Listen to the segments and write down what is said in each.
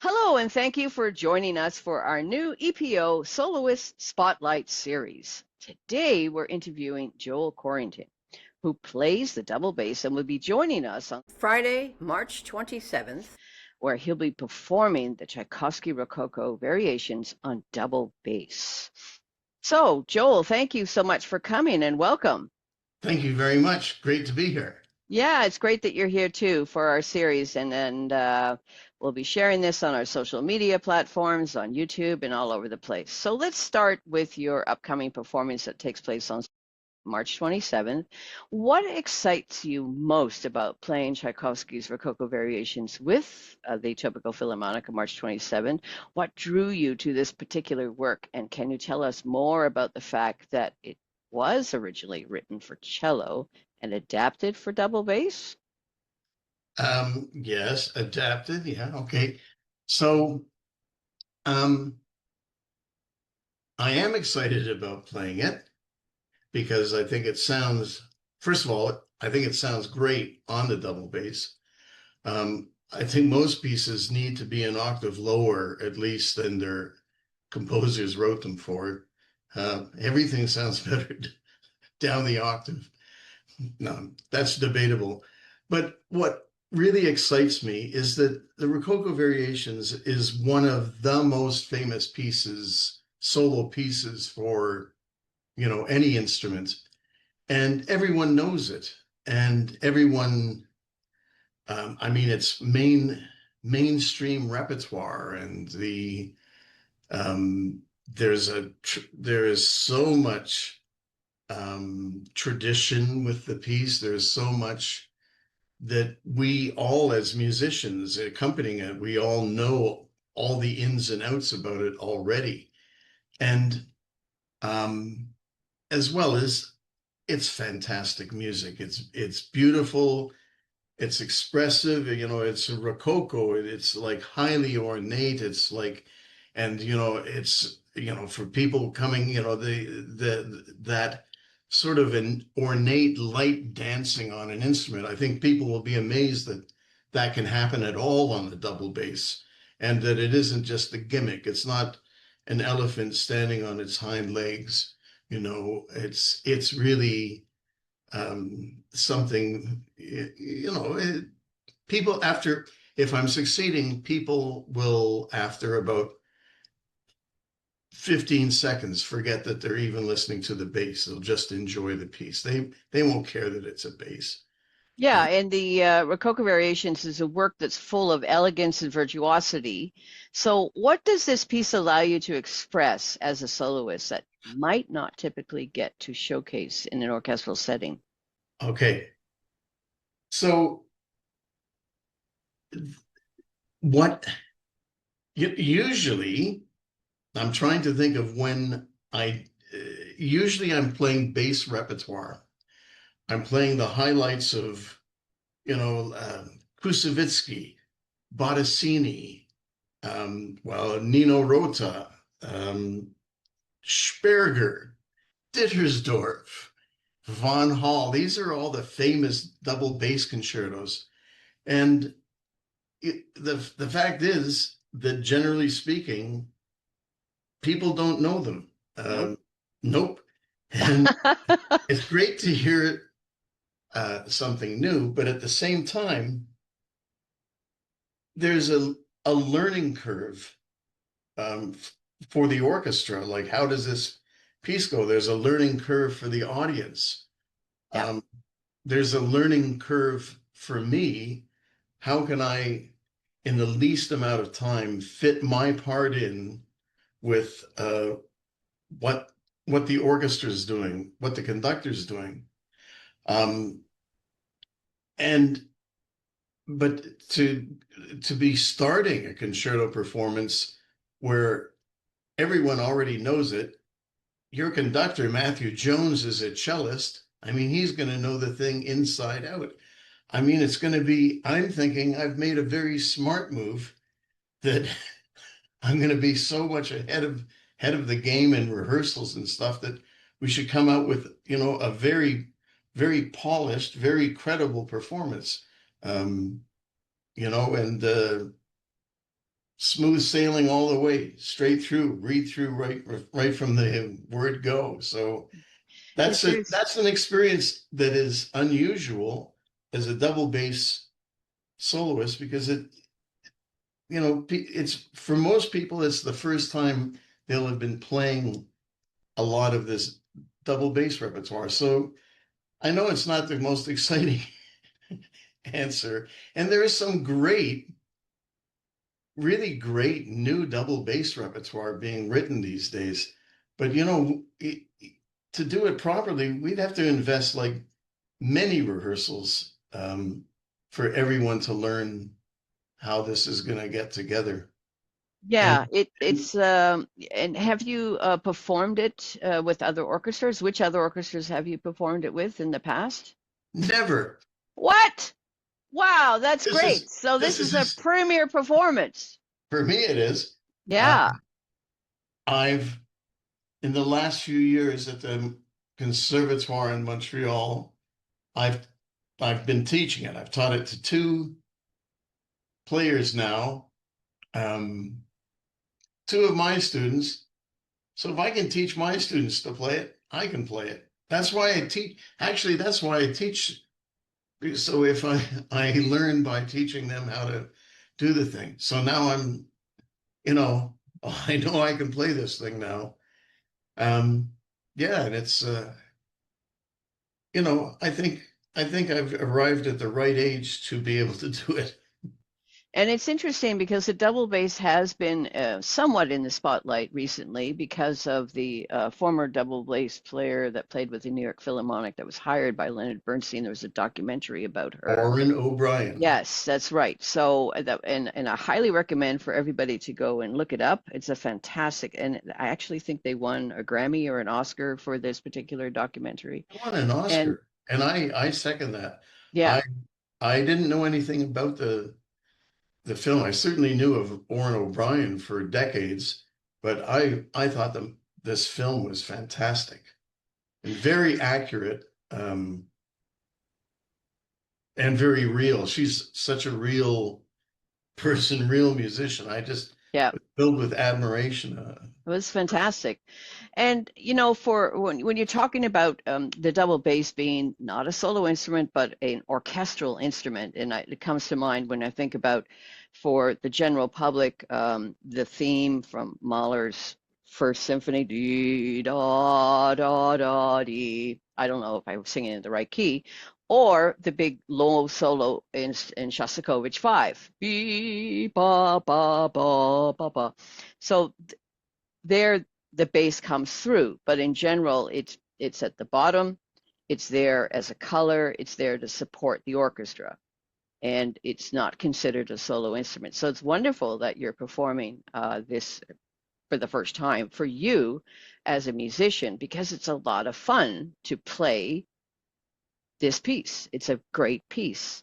Hello, and thank you for joining us for our new EPO Soloist Spotlight Series. Today, we're interviewing Joel Quarrington, who plays the double bass and will be joining us on Friday, March 27th, where he'll be performing the Tchaikovsky Rococo variations on double bass. So, Joel, thank you so much for coming and welcome. Thank you very much. Great to be here. Yeah, it's great that you're here too for our series, and we'll be sharing this on our social media platforms, on YouTube, and all over the place. So let's start with your upcoming performance that takes place on March 27th. What excites you most about playing Tchaikovsky's Rococo variations with the Etobicoke Philharmonic on March 27th? What drew you to this particular work? And can you tell us more about the fact that it was originally written for cello and adapted for double bass? Yes, adapted. Yeah, okay. So, um, I am excited about playing it because I think it sounds, first of all, I think it sounds great on the double bass. I think most pieces need to be an octave lower, at least, than their composers wrote them for. Everything sounds better down the octave. No, that's debatable. But what really excites me is that the Rococo Variations is one of the most famous pieces, solo pieces for, any instrument. And everyone knows it. And everyone, I mean, it's mainstream repertoire and um, there is so much tradition with the piece. There's so much that we all, as musicians accompanying it, we all know all the ins and outs about it already. And um, as well as it's fantastic music. It's beautiful. It's expressive. It's a Rococo. It's like highly ornate. It's like, and it's for people coming, that sort of an ornate light dancing on an instrument. I think people will be amazed that that can happen at all on the double bass, and that it isn't just a gimmick. It's not an elephant standing on its hind legs. It's really something. People after if I'm succeeding, people will after about 15 seconds forget that they're even listening to the bass. They'll just enjoy the piece. They won't care that it's a bass. Yeah, Um, and the Rococo Variations is a work that's full of elegance and virtuosity. So, what does this piece allow you to express as a soloist that might not typically get to showcase in an orchestral setting? okay, so what usually I'm trying to think of when usually I'm playing bass repertoire. I'm playing the highlights of you know uh, Kusevitsky, Bottesini, Nino Rota, um, Sperger, Dittersdorf, Von Hall. These are all the famous double bass concertos. And the fact is that generally speaking, people don't know them. Nope. Nope. And it's great to hear something new, but at the same time, there's a learning curve um, for the orchestra. Like, how does this piece go? There's a learning curve for the audience. Yeah. Um, there's a learning curve for me. How can I, in the least amount of time, fit my part in with what what the orchestra is doing, what the conductor is doing, um, and but to be starting a concerto performance where everyone already knows it. Your conductor, Matthew Jones, is a cellist. I mean, he's going to know the thing inside out. I mean, it's going to be, I'm thinking I've made a very smart move that I'm going to be so much ahead of the game in rehearsals and stuff that we should come out with, a very, very polished, very credible performance. Um, and smooth sailing all the way, straight through, read through right from the word go. So There's that's an experience that is unusual as a double bass soloist because it's for most people, it's the first time they'll have been playing a lot of this double bass repertoire. So I know it's not the most exciting answer, and there is some really great new double bass repertoire being written these days. But to do it properly, we'd have to invest like many rehearsals for everyone to learn how this is going to get together. And, Yeah, and it's and have you performed it with other orchestras? Which other orchestras have you performed it with in the past? never. What? Wow, that's This great. is So this this is is a just, premier performance. for me. It is. Uh, Yeah. I've in the last few years at the Conservatoire in Montreal, I've I've been teaching it. I've taught it to two players now, um, two of my students. So if I can teach my students to play it, I can play it. That's why I teach. Actually, that's why I teach. So if I learn by teaching them how to do the thing. So now you know, I know I can play this thing now. Um, yeah, and it's I think I've arrived at the right age to be able to do it. And it's interesting because the double bass has been somewhat in the spotlight recently because of the former double bass player that played with the New York Philharmonic that was hired by Leonard Bernstein. There was a documentary about her. Orrin O'Brien. Yes, that's right. So and I highly recommend for everybody to go and look it up. It's a fantastic, and I actually think they won a Grammy or an Oscar for this particular documentary. I won an And Oscar, and I second that. yeah, I I didn't know anything about the film. I certainly knew of Orrin O'Brien for decades, but I thought this film was fantastic and very accurate, and very real. She's such a real person, real musician. I just yeah, was filled with admiration. it was fantastic. And for when you're talking about the double bass being not a solo instrument but an orchestral instrument, and it comes to mind when I think about for the general public the theme from Mahler's First Symphony, dee da da da dee. I don't know if I was singing in the right key, or the big low solo in Shostakovich 5, bee ba ba ba ba ba. So there the bass comes through, but in general, it's at the bottom. It's there as a color. It's there to support the orchestra, and it's not considered a solo instrument. So it's wonderful that you're performing this for the first time for you as a musician because it's a lot of fun to play this piece. It's a great piece.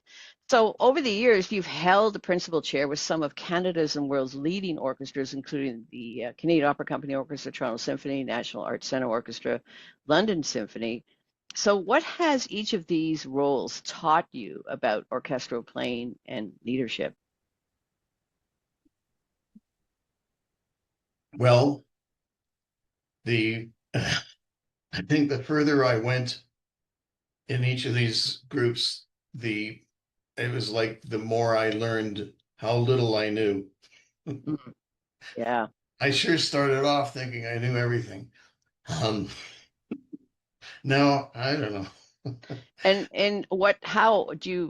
So, over the years, you've held the principal chair with some of Canada's and world's leading orchestras, including the Canadian Opera Company Orchestra, Toronto Symphony, National Arts Centre Orchestra, London Symphony. So, what has each of these roles taught you about orchestral playing and leadership? Well, the I think the further I went in each of these groups, the it was like the more I learned how little I knew. Mm, yeah. I sure started off thinking I knew everything. Um, Now I don't know. And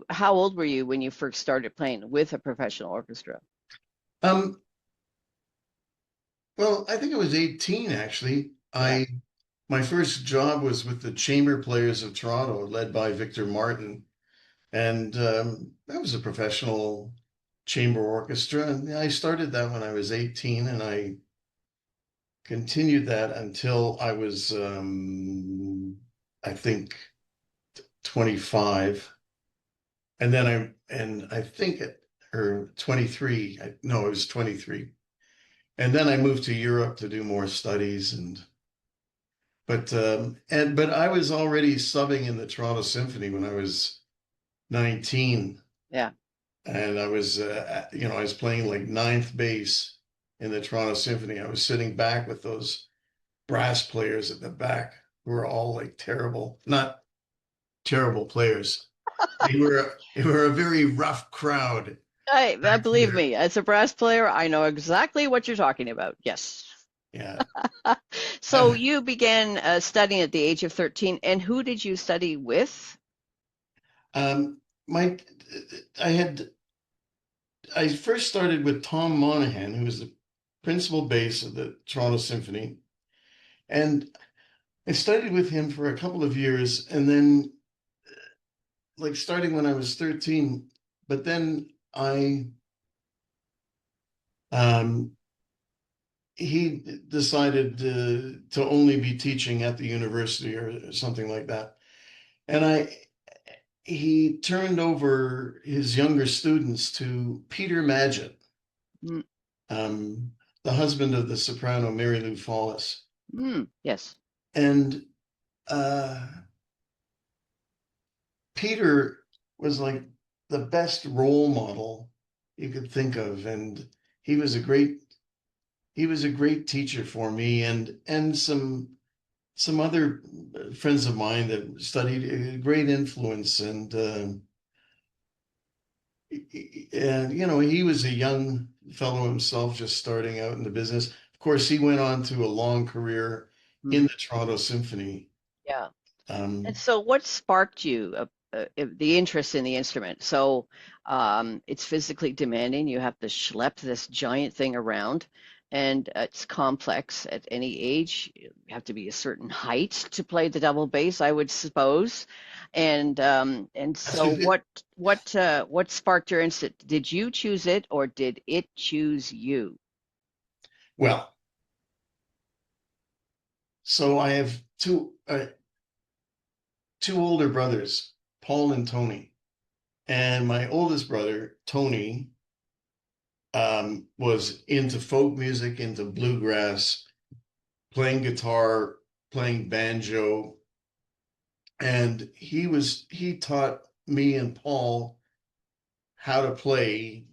how old were you when you first started playing with a professional orchestra? Um, well, I think I was 18 actually. Yeah. My first job was with the Chamber Players of Toronto, led by Victor Martin, and that was a professional chamber orchestra. And I started that when I was 18, and I continued that until I was, I think, 25. And I think or 23. No, I was 23. And then I moved to Europe to do more studies but I was already subbing in the Toronto Symphony when I was 19. Yeah. and I was, I was playing like ninth bass in the Toronto Symphony. I was sitting back with those brass players at the back who were all like terrible, not terrible players. They were a very rough crowd back Believe there. me, as a brass player, I know exactly what you're talking about. Yes. Yeah. So you began studying at the age of 13, and who did you study with? My, I had, I first started with Tom Monahan, who was the principal bass of the Toronto Symphony, and I studied with him for a couple of years, and then like starting when I was 13, but then I um, he decided to only be teaching at the university or something like that. And he turned over his younger students to Peter Magid, Mm, um, the husband of the soprano Mary Lou Follis. yes. And uh, Peter was like the best role model you could think of. And he was a great he was a great teacher for me and some other friends of mine that studied, a great influence. And he was a young fellow himself, just starting out in the business. Of course, he went on to a long career in Mm, the Toronto Symphony. yeah. And Um, so, what sparked you the interest in the instrument? So, it's physically demanding. You have to schlep this giant thing around, and it's complex at any age. You have to be a certain height to play the double bass, I would suppose. And that's so, a good. what sparked your interest? Did you choose it, or did it choose you? Well, so I have two older brothers, Paul and Tony, and my oldest brother, Tony, was into folk music, into bluegrass, playing guitar, playing banjo, and he taught me and Paul how to play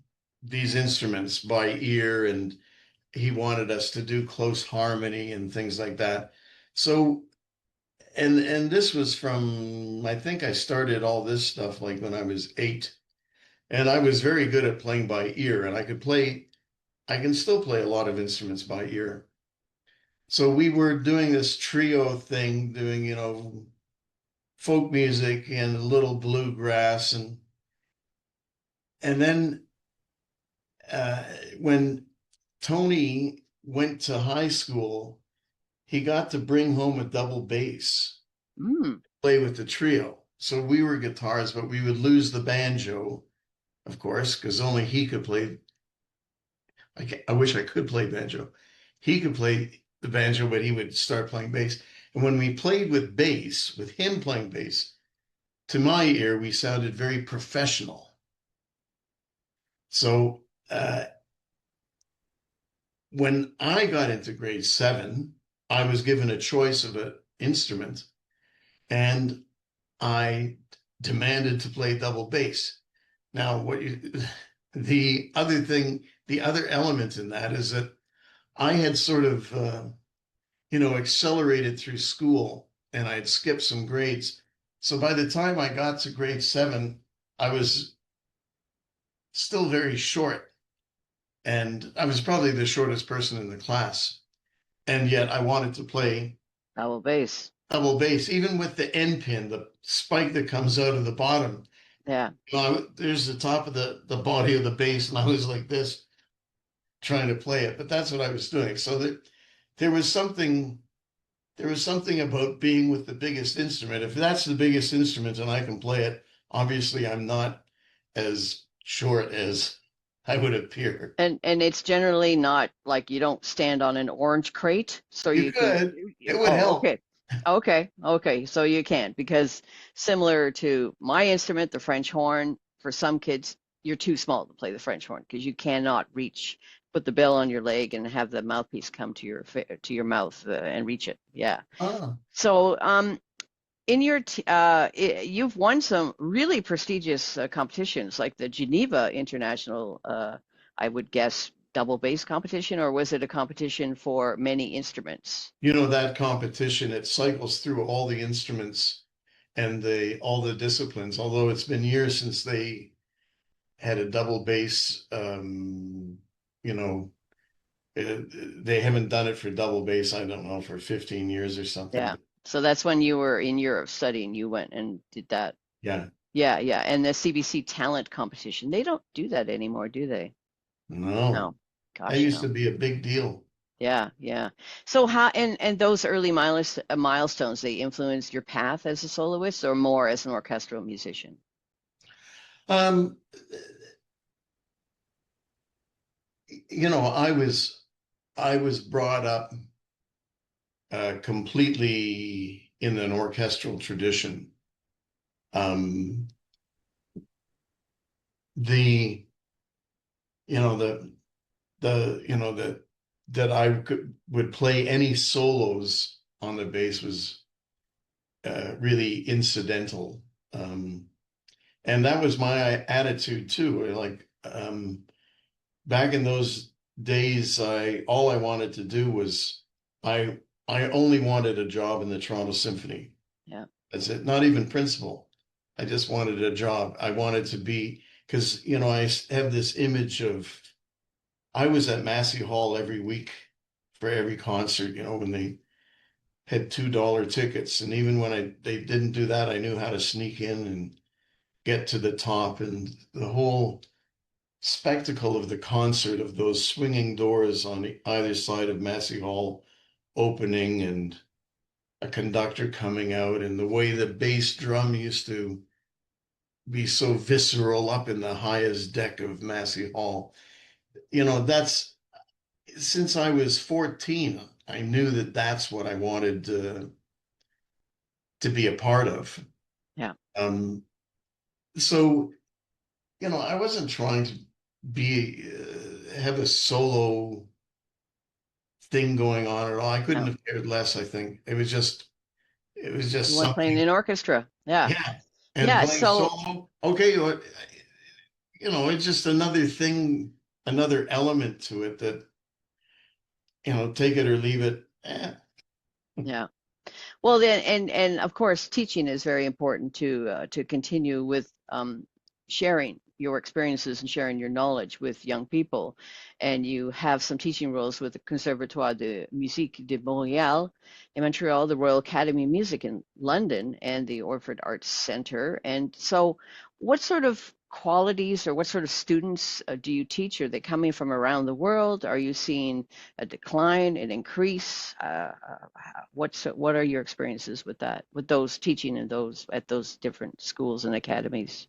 these instruments by ear, and he wanted us to do close harmony and things like that. So, and this was from, I think I started all this stuff like when I was 8, and I was very good at playing by ear, and I can still play a lot of instruments by ear. So we were doing this trio thing, doing, folk music and a little bluegrass, and then uh, when Tony went to high school, he got to bring home a double bass, Mm, play with the trio. So we were guitars, but we would lose the banjo, of course, because only he could play. I wish I could play banjo. He could play the banjo, but he would start playing bass. And when we played with bass, with him playing bass, to my ear, we sounded very professional. So when I got into grade 7, I was given a choice of an instrument, and I demanded to play double bass. Now, the other element in that is that I had sort of, accelerated through school, and I'd skipped some grades. So by the time I got to grade 7, I was still very short, and I was probably the shortest person in the class. And yet I wanted to play double bass. double bass, even with the end pin, the spike that comes out of the bottom. Yeah. There's the top of the body of the bass, and I was like this trying to play it. But that's what I was doing. So there was something there was something about being with the biggest instrument. If that's the biggest instrument and I can play it, obviously I'm not as short as I would appear. And it's generally not like you don't stand on an orange crate, so You you can. could, it would Oh, help. okay. Okay. So you can't because similar to my instrument, the French horn, for some kids, you're too small to play the French horn because you cannot reach, put the bell on your leg and have the mouthpiece come to your mouth and reach it. Yeah. Ah, So in your you've won some really prestigious competitions like the Geneva International, I would guess, double bass competition, or was it a competition for many instruments? You know, that competition, it cycles through all the instruments and all the disciplines, although it's been years since they had a double bass, you know, they haven't done it for double bass, I don't know, for 15 years or something. Yeah. But So that's when you were in Europe studying, you went and did that. yeah, Yeah, yeah. And the CBC talent competition, they don't do that anymore, do they? no, No. that Gosh, used to no. be a big deal. Yeah, yeah. So how and those early milestones, they influenced your path as a soloist or more as an orchestral musician? Um, you know, I was brought up completely in an orchestral tradition. Um, the you know the you know that would play any solos on the bass was really incidental. Um, and that was my attitude too. Like back in those days, I all I wanted to do was I I only wanted a job in the Toronto Symphony. Yeah, That's it. Not even principal. I just wanted a job. I wanted to be because you know I have this image of I was at Massey Hall every week for every concert. You know when they had $2 tickets, and even when they didn't do that, I knew how to sneak in and get to the top, and the whole spectacle of the concert of those swinging doors on either side of Massey Hall opening and a conductor coming out and the way the bass drum used to be so visceral up in the highest deck of Massey Hall. You know, that's since I was 14, I knew that that's what I wanted to be a part of. yeah. Um, so, you know, I wasn't trying to have a solo thing going on at all. I couldn't No. have cared less, I think. It was You just want playing something, in orchestra. Yeah. yeah. And Yeah, playing so solo, okay, you know, it's just another thing, another element to it that, you know, take it or leave it. yeah. Well, then, and of course, teaching is very important to continue with sharing your experiences and sharing your knowledge with young people. And you have some teaching roles with the Conservatoire de Musique de Montréal in Montreal, the Royal Academy of Music in London, and the Orford Arts Center. And so, what sort of qualities or what sort of students do you teach? Are they coming from around the world? Are you seeing a decline, an increase? What are your experiences with that, with those teaching in those at those different schools and academies?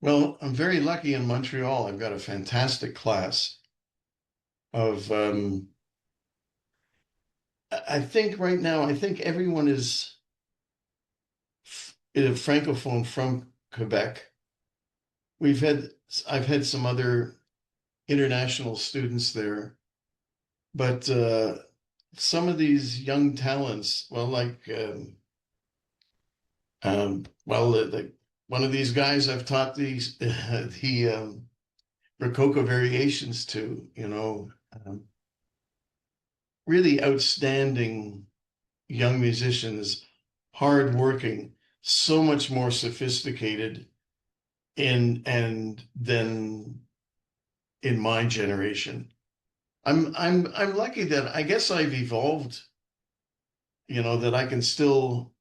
Well, I'm very lucky in Montreal. I've got a fantastic class of, I think right now, I think everyone is a francophone from Quebec. We've had, I've had some other international students there, but some of these young talents, well, like, well, one of these guys I've taught these the Rococo variations to, you know, really outstanding young musicians, hardworking, so much more sophisticated in and than in my generation. I'm lucky that I guess I've evolved, you know, that I can still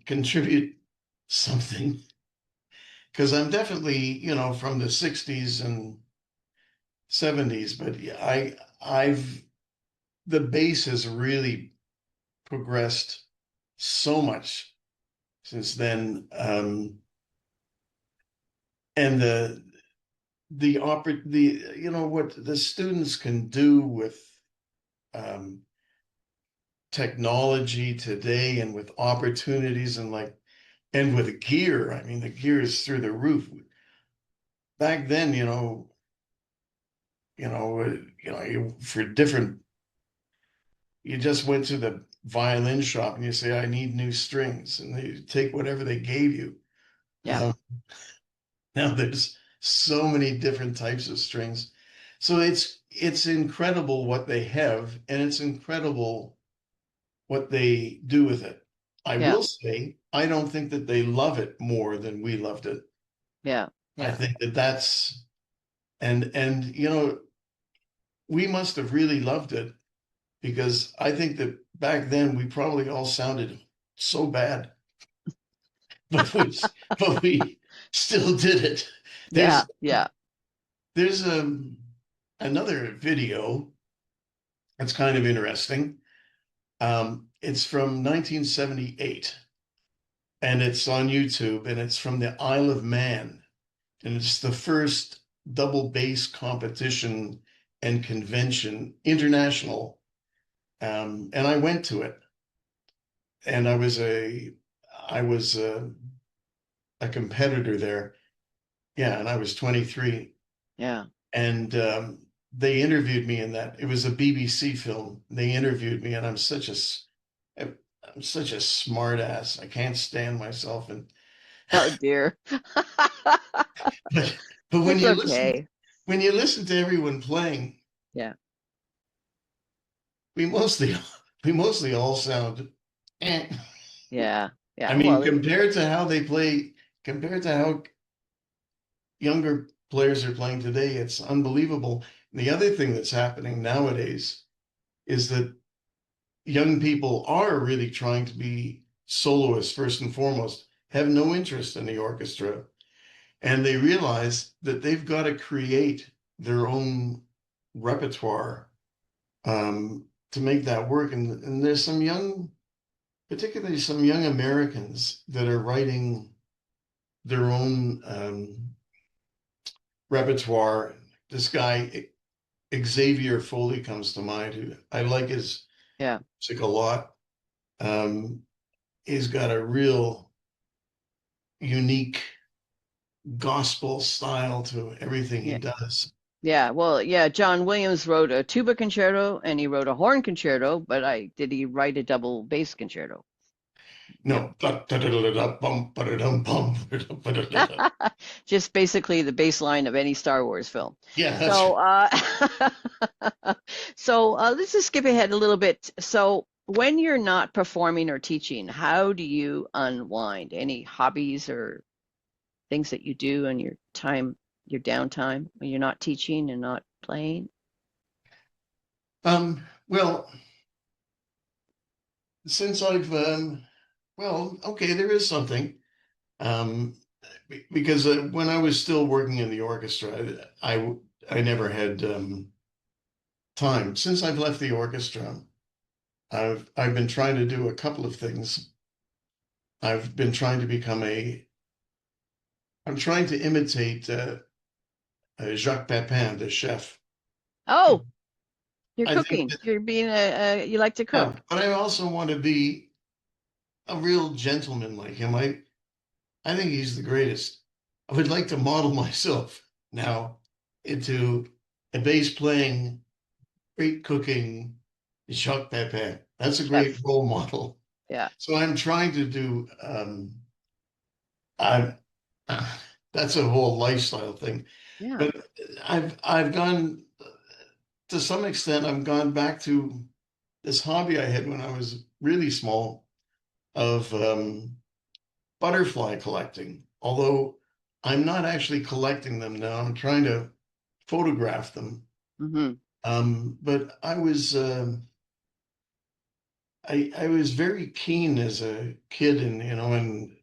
contribute something because I'm definitely, you know, from the 60s and 70s, but yeah, I've the bass has really progressed so much since then. And the you know what the students can do with um, technology today and with opportunities and like and with gear. I mean, the gear is through the roof. Back then, for different you just went to the violin shop and you say, I need new strings, and they take whatever they gave you. Yeah. Now there's so many different types of strings. So it's incredible what they have, and it's incredible what they do with it. I Yeah. will say, I don't think that they love it more than we loved it. Yeah. I Yeah. think that that's and we must have really loved it because I think that back then we probably all sounded so bad, but we still did it. Yeah. There's Yeah. there's another video that's kind of interesting. It's from 1978 and it's on YouTube and it's from the Isle of Man. And it's the first double bass competition and convention, international. And I went to it, and I was a competitor there. Yeah, and I was 23, Yeah. and they interviewed me in that. It was a BBC film. They interviewed me, and I'm such a smart ass. I can't stand myself, and Oh dear. but but It's okay. when you listen to everyone playing, Yeah. we mostly we mostly all sound eh. Yeah. I Yeah. mean, Well, compared to how they play, compared to how younger players are playing today, it's unbelievable. And the other thing that's happening nowadays is that young people are really trying to be soloists first and foremost, have no interest in the orchestra, and they realize that they've got to create their own repertoire to make that work. And there's some young, particularly some young Americans that are writing their own repertoire. This guy, Xavier Foley, comes to mind, who I like his yeah. music a lot. Um, he's got a real unique gospel style to everything he Yeah. does. Yeah. Well, yeah. John Williams wrote a tuba concerto and he wrote a horn concerto, but did he write a double bass concerto? Yep. No, bum, ba-da-dum, bum, ba-da-dum. Just basically the bass line of any Star Wars film. Yeah, that's So, let's just skip ahead a little bit. So, when you're not performing or teaching, how do you unwind? Any hobbies or things that you do in your time, your downtime when you're not teaching and not playing? well, since I've well, okay, there is something. Um, because when I was still working in the orchestra, I never had time. Since I've left the orchestra, I've been trying to do a couple of things. I've been trying to become a. I'm trying to imitate Jacques Pepin, the chef. Oh, you're I think cooking. that, You're being you like to yeah, cook. but I also want to be a real gentleman like him. I think he's the greatest. I would like to model myself now into a bass playing, great cooking Jacques Pepin. That's a great Chef. role model. Yeah. So I'm trying to do. I'm. That's a whole lifestyle thing, Yeah. but I've gone to some extent. I've gone back to this hobby I had when I was really small of butterfly collecting. Although I'm not actually collecting them now. I'm trying to photograph them. Hmm. But I was very keen as a kid, and and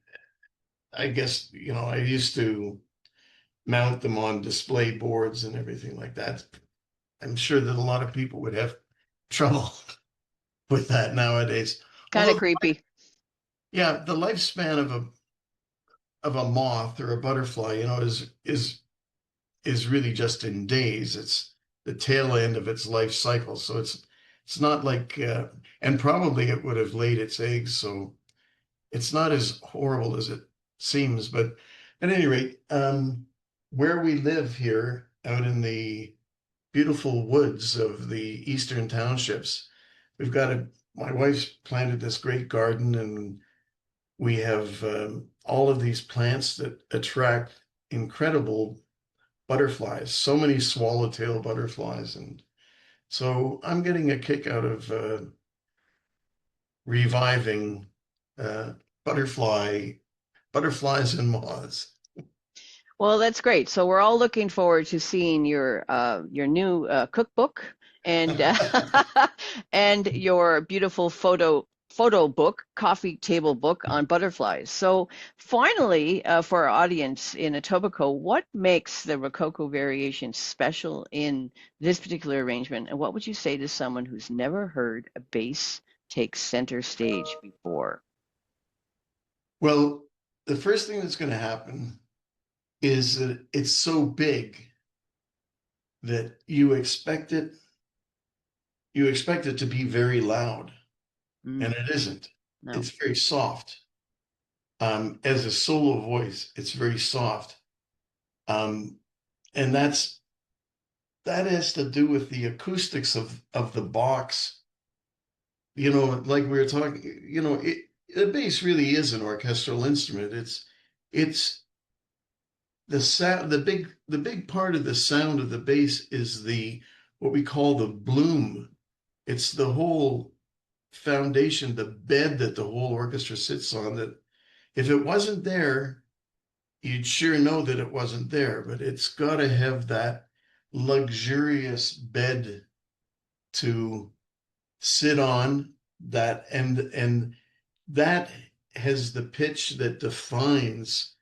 I guess I used to mount them on display boards and everything like that. I'm sure that a lot of people would have trouble with that nowadays. Kind of Although, creepy. yeah, the lifespan of a moth or a butterfly, is really just in days. It's the tail end of its life cycle, so it's not like and probably it would have laid its eggs, so it's not as horrible as it seems. But at any rate, where we live here out in the beautiful woods of the eastern townships, we've got a, my wife's planted this great garden, and we have all of these plants that attract incredible butterflies, so many swallowtail butterflies. And so I'm getting a kick out of reviving uh, butterfly, butterflies and moths. Well, that's great. So we're all looking forward to seeing your new cookbook and and your beautiful photo book, coffee table book on butterflies. So finally, for our audience in Etobicoke, what makes the Rococo variation special in this particular arrangement? And what would you say to someone who's never heard a bass take center stage before? Well, the first thing that's going to happen is that it's so big that you expect it to be very loud, and Mm, it isn't. no. It's very soft. As a solo voice, it's very soft. Um, and that has to do with the acoustics of the box. You know, like we were talking, you know, the bass really is an orchestral instrument. It's the sound, the big part of the sound of the bass is the what we call the bloom. It's the whole foundation, the bed that the whole orchestra sits on, that if it wasn't there, you'd sure know that it wasn't there, but it's got to have that luxurious bed to sit on, that and that has the pitch that defines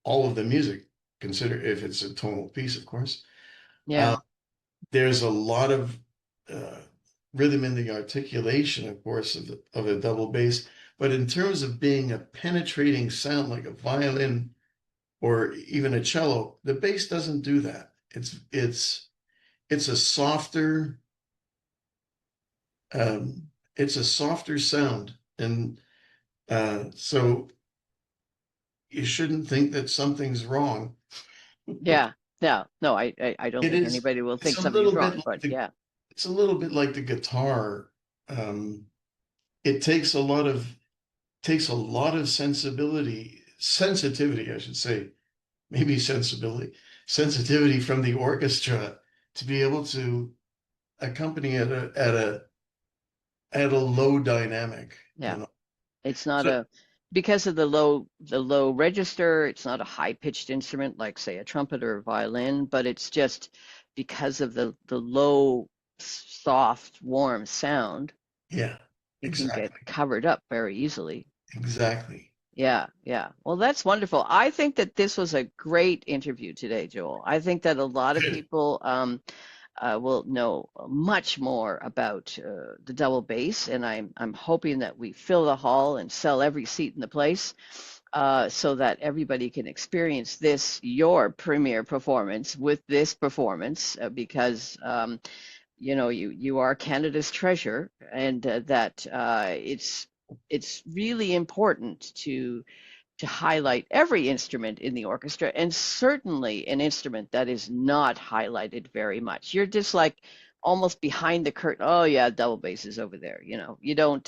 all of the music. Consider if it's a tonal piece, of course. Uh, Yeah. there's a lot of uh, rhythm in the articulation, of course, of a double bass. But in terms of being a penetrating sound like a violin or even a cello, the bass doesn't do that. It's a softer it's a softer sound, and so you shouldn't think that something's wrong. Yeah. Yeah. No, I don't It think is. anybody will It's think a something's little bit wrong, like but the. yeah. It's a little bit like the guitar. Um, it takes a lot of sensitivity, I should say, maybe sensitivity from the orchestra to be able to accompany it at a low dynamic, Yeah. you know. It's not So a because of the low register, it's not a high-pitched instrument like say a trumpet or a violin, but it's just because of the low, soft, warm sound, yeah, it can get exactly, covered up very easily. exactly. Yeah, yeah. Well, that's wonderful. I think that this was a great interview today, Joel. I think that a lot of Good. people will know much more about the double bass, and I'm hoping that we fill the hall and sell every seat in the place, so that everybody can experience this your premiere performance with this performance, because you are Canada's treasure, and that it's really important to highlight every instrument in the orchestra, and certainly an instrument that is not highlighted very much. You're just like almost behind the curtain. Oh yeah, double bass is over there. You don't.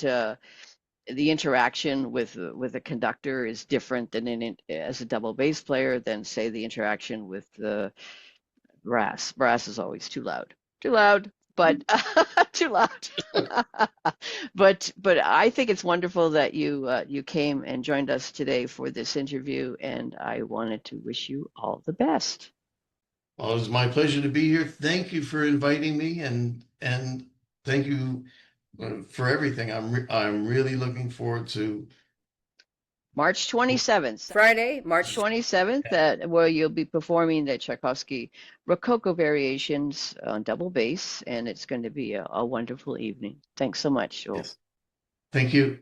The interaction with a conductor is different than as a double bass player than say the interaction with the brass. Brass is always too loud. Too loud. But too loud. But I think it's wonderful that you came and joined us today for this interview, and I wanted to wish you all the best. Well, it was my pleasure to be here. Thank you for inviting me, and thank you for everything. I'm really looking forward to. March 27th, Friday, March 27th, where you'll be performing the Tchaikovsky Rococo variations on double bass, and it's going to be a wonderful evening. Thanks so much, Joel. Yes. Thank you.